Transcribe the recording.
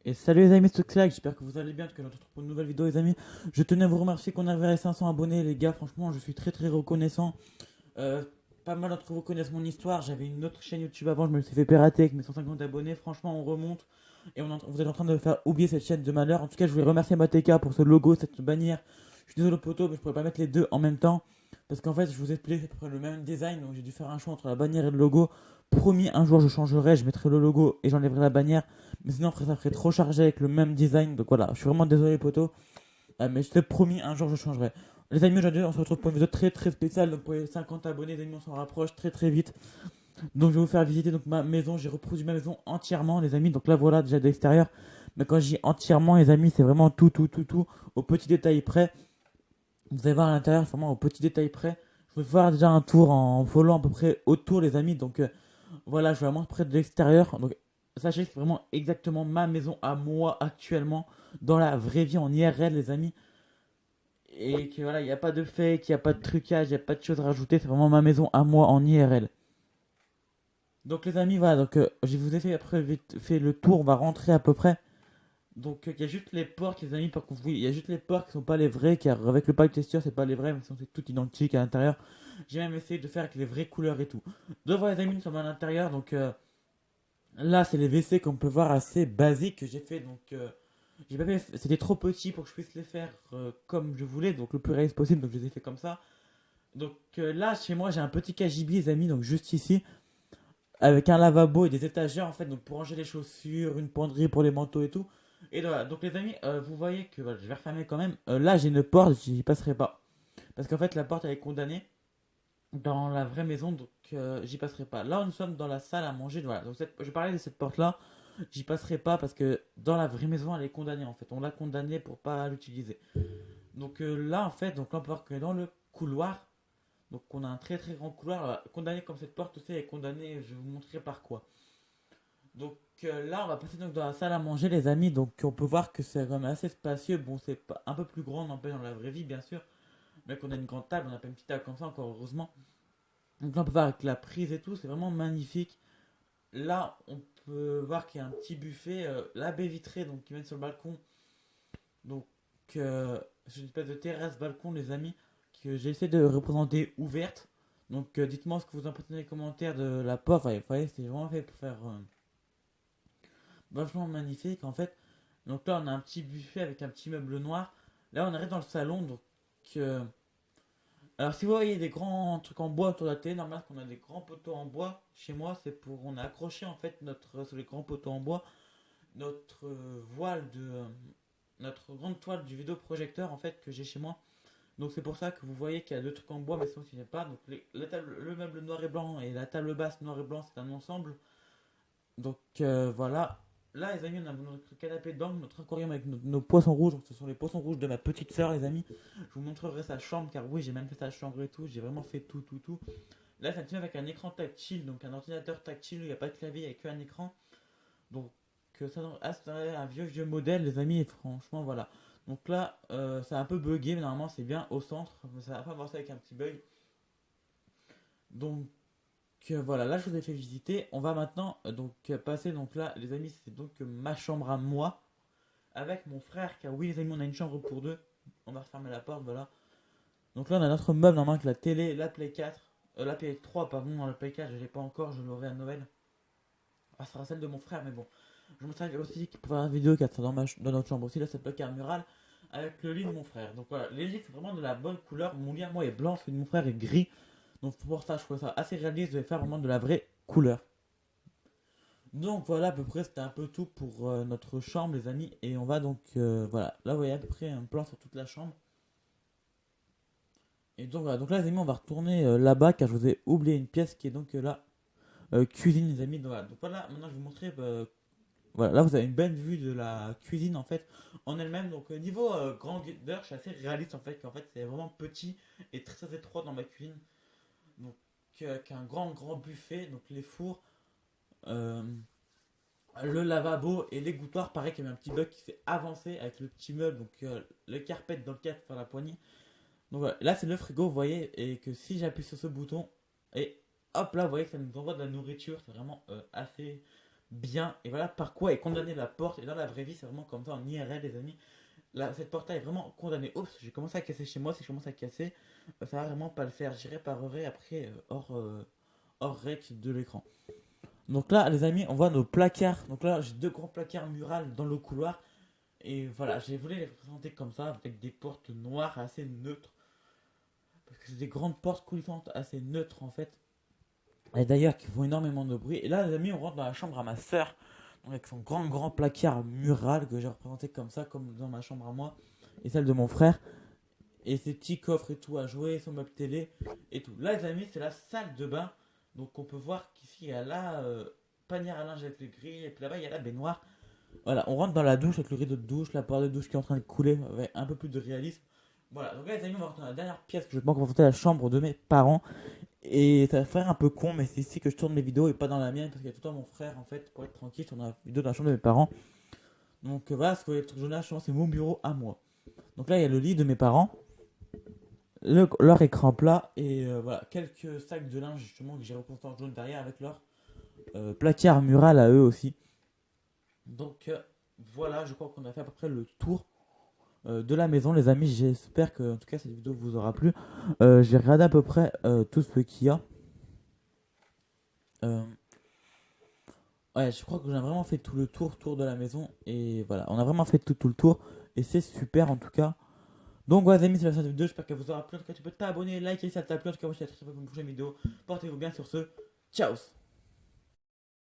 Et salut les amis, c'est Slack, j'espère que vous allez bien, que je vous retrouve pour une nouvelle vidéo les amis. Je tenais à vous remercier qu'on arrive à les 500 abonnés les gars, franchement je suis très très reconnaissant. Euh, Pas mal d'entre vous connaissent mon histoire, j'avais une autre chaîne YouTube avant, je me suis fait pirater avec mes 150 abonnés, franchement on remonte. Et vous êtes en train de faire oublier cette chaîne de malheur. En tout cas je voulais remercier Mateka pour ce logo, cette bannière. Je suis désolé poto, mais je pourrais pas mettre les deux en même temps. Parce qu'en fait je vous ai expliqué c'est à peu près le même design, donc j'ai dû faire un choix entre la bannière et le logo. Promis, un jour je changerai, je mettrai le logo et j'enlèverai la bannière. Mais sinon, ça ferait trop chargé avec le même design. Donc voilà, je suis vraiment désolé, poto. Mais je t'ai promis, un jour je changerai. Les amis, aujourd'hui, on se retrouve pour une vidéo très très spéciale. Donc pour les 50 abonnés, les amis, on s'en rapproche très très vite. Donc je vais vous faire visiter donc, ma maison. J'ai reproduit ma maison entièrement, les amis. Donc là, voilà, déjà de l'extérieur. Mais quand je dis entièrement, les amis, c'est vraiment tout, au petit détail près. Vous allez voir à l'intérieur, c'est vraiment au petit détail près. Je vais faire déjà un tour en volant à peu près autour, les amis. Donc voilà, je vais vraiment près de l'extérieur. Donc, sachez que c'est vraiment exactement ma maison à moi actuellement, dans la vraie vie, en IRL, les amis. Et que voilà, il n'y a pas de fake, il n'y a pas de trucage, il n'y a pas de choses à rajouter. C'est vraiment ma maison à moi en IRL. Donc, les amis, voilà. Donc, je vous ai fait après vite fait le tour. On va rentrer à peu près. Donc, il y a juste les portes, les amis. Par contre, oui, il y a juste les portes qui sont pas les vraies. Car avec le pack texture, c'est pas les vrais, mais sinon c'est tout identique à l'intérieur. J'ai même essayé de faire avec les vraies couleurs et tout. Donc, voilà, les amis, nous sommes à l'intérieur. Donc, là, c'est les WC qu'on peut voir assez basiques que j'ai fait. Donc, j'ai pas fait, c'était trop petit pour que je puisse les faire comme je voulais, donc le plus réaliste possible. Donc, je les ai fait comme ça. Donc, là, chez moi, j'ai un petit cagibi, les amis, donc juste ici, avec un lavabo et des étagères en fait, donc pour ranger les chaussures, une penderie pour les manteaux et tout. Et voilà, donc les amis, vous voyez que voilà, je vais refermer quand même. Là, j'ai une porte, j'y passerai pas. Parce qu'en fait, la porte elle est condamnée dans la vraie maison, donc j'y passerai pas. Là, nous sommes dans la salle à manger. Voilà, donc je parlais de cette porte-là. J'y passerai pas parce que dans la vraie maison, elle est condamnée en fait. On l'a condamnée pour pas l'utiliser. Donc là, en fait, donc là, on peut voir que dans le couloir, donc on a un très très grand couloir. Condamné comme cette porte aussi est condamnée. Je vais vous montrer par quoi. Donc là, on va passer donc dans la salle à manger, les amis. Donc on peut voir que c'est quand même assez spacieux. Bon, c'est pas un peu plus grand, on en peut dans la vraie vie, bien sûr. Mais qu'on a une grande table, on n'a pas une petite table comme ça, encore heureusement. Donc là, on peut voir avec la prise et tout, c'est vraiment magnifique. Là, on peut voir qu'il y a un petit buffet, la baie vitrée, donc qui mène sur le balcon. Donc, c'est une espèce de terrasse balcon, les amis, que j'essaie de représenter ouverte. Donc, dites-moi ce que vous en pensez dans les commentaires de la porte. Vous voyez, c'est vraiment fait pour faire vachement magnifique en fait. Donc là, on a un petit buffet avec un petit meuble noir. Là, on arrive dans le salon. Donc, euh, alors, si vous voyez des grands trucs en bois autour de la télé, normal qu'on a des grands poteaux en bois. Chez moi, c'est pour on a accroché en fait sur les grands poteaux en bois notre voile de notre grande toile du vidéoprojecteur en fait que j'ai chez moi. Donc c'est pour ça que vous voyez qu'il y a deux trucs en bois, mais sinon il n'y a pas. Donc le meuble noir et blanc et la table basse noir et blanc, c'est un ensemble. Donc voilà. Là, les amis, on a notre canapé d'angle, notre aquarium avec nos poissons rouges. Donc, ce sont les poissons rouges de ma petite soeur, les amis. Je vous montrerai sa chambre, car oui, j'ai même fait sa chambre et tout. J'ai vraiment fait tout. Là, c'est un film avec un écran tactile, donc un ordinateur tactile où il n'y a pas de clavier, il n'y a qu'un écran. Donc, c'est un vieux modèle, les amis, et franchement, voilà. Donc là, c'est un peu bugué, mais normalement, c'est bien au centre. Ça va pas voir ça avec un petit bug. Donc, voilà, là je vous ai fait visiter. On va maintenant passer donc là, les amis, c'est donc ma chambre à moi avec mon frère. Car oui, les amis, on a une chambre pour deux. On va refermer la porte, voilà. Donc là, on a notre meuble normalement avec la télé, la Play 4, la Play 3, pardon, dans la Play 4, je l'ai pas encore, je l'aurai à Noël. Ah, ça sera celle de mon frère, mais bon. Je me servirai aussi pour faire une vidéo qui sera dans notre chambre aussi. Là, c'est le placard mural avec le lit de mon frère. Donc voilà, les lits, c'est vraiment de la bonne couleur. Mon lit à moi est blanc, celui de mon frère est gris. Donc pour ça, je trouve ça assez réaliste de faire vraiment de la vraie couleur. Donc voilà, à peu près, c'était un peu tout pour notre chambre, les amis. Et on va donc, voilà, là, vous voyez à peu près un plan sur toute la chambre. Et donc voilà, donc là, les amis, on va retourner là-bas car je vous ai oublié une pièce qui est donc là, cuisine, les amis. Donc voilà, maintenant, je vais vous montrer. Voilà, là, vous avez une belle vue de la cuisine en fait en elle-même. Donc, niveau grandeur, je suis assez réaliste en fait. Qu'en fait, c'est vraiment petit et très étroit dans ma cuisine. Donc, qu'un grand buffet. Donc, les fours. euh, le lavabo et l'égouttoir, pareil qu'il y avait un petit bug qui s'est avancé avec le petit meuble, donc le carpet dans le cadre pour faire la poignée. Donc voilà, là c'est le frigo, vous voyez, et que si j'appuie sur ce bouton, et hop là, vous voyez que ça nous envoie de la nourriture, c'est vraiment assez bien. Et voilà par quoi est condamnée la porte. Et dans la vraie vie, c'est vraiment comme ça en IRL, les amis. Là, cette porte-là est vraiment condamnée. Oups, j'ai commencé à casser chez moi. Si je commence à casser, ça va vraiment pas le faire. J'irai réparerai après hors rec de l'écran. Donc là, les amis, on voit nos placards. Donc là, j'ai deux grands placards murales dans le couloir. Et voilà, j'ai voulu les représenter comme ça, avec des portes noires assez neutres. Parce que c'est des grandes portes coulissantes assez neutres en fait. Et d'ailleurs, qui font énormément de bruit. Et là, les amis, on rentre dans la chambre à ma soeur. Avec son grand placard mural que j'ai représenté comme ça, comme dans ma chambre à moi. Et celle de mon frère. Et ses petits coffres et tout à jouer, son meuble télé et tout. Là, les amis, c'est la salle de bain. Donc on peut voir qu'ici, il y a la panière à linge avec le gris. Et puis là-bas, il y a la baignoire. Voilà, on rentre dans la douche avec le rideau de douche, la porte de douche qui est en train de couler avec un peu plus de réalisme. Voilà, donc là les amis, on va rentrer dans la dernière pièce que je vais pas confronter la chambre de mes parents. Et ça va faire un peu con, mais c'est ici que je tourne mes vidéos et pas dans la mienne parce qu'il y a tout le temps mon frère en fait. Pour être tranquille, je tourne la vidéo dans la chambre de mes parents. Donc voilà, ce que vous voyez tourner la chambre, c'est mon bureau à moi. Donc là, il y a le lit de mes parents, leur écran plat et voilà, quelques sacs de linge justement que j'ai représenté en jaune derrière avec leur placard mural à eux aussi. Donc voilà, je crois qu'on a fait à peu près le tour de la maison, les amis. J'espère que en tout cas cette vidéo vous aura plu. J'ai regardé à peu près tout ce qu'il y a. Euh, ouais, je crois que j'ai vraiment fait tout le tour de la maison. Et voilà, on a vraiment fait tout le tour. Et c'est super en tout cas. Donc voilà les amis, c'est la fin de la vidéo. J'espère qu'elle vous aura plu. En tout cas, tu peux t'abonner, liker si ça t'a plu. En tout cas, moi je te retrouve pour une prochaine vidéo. Portez-vous bien sur ce. Ciao.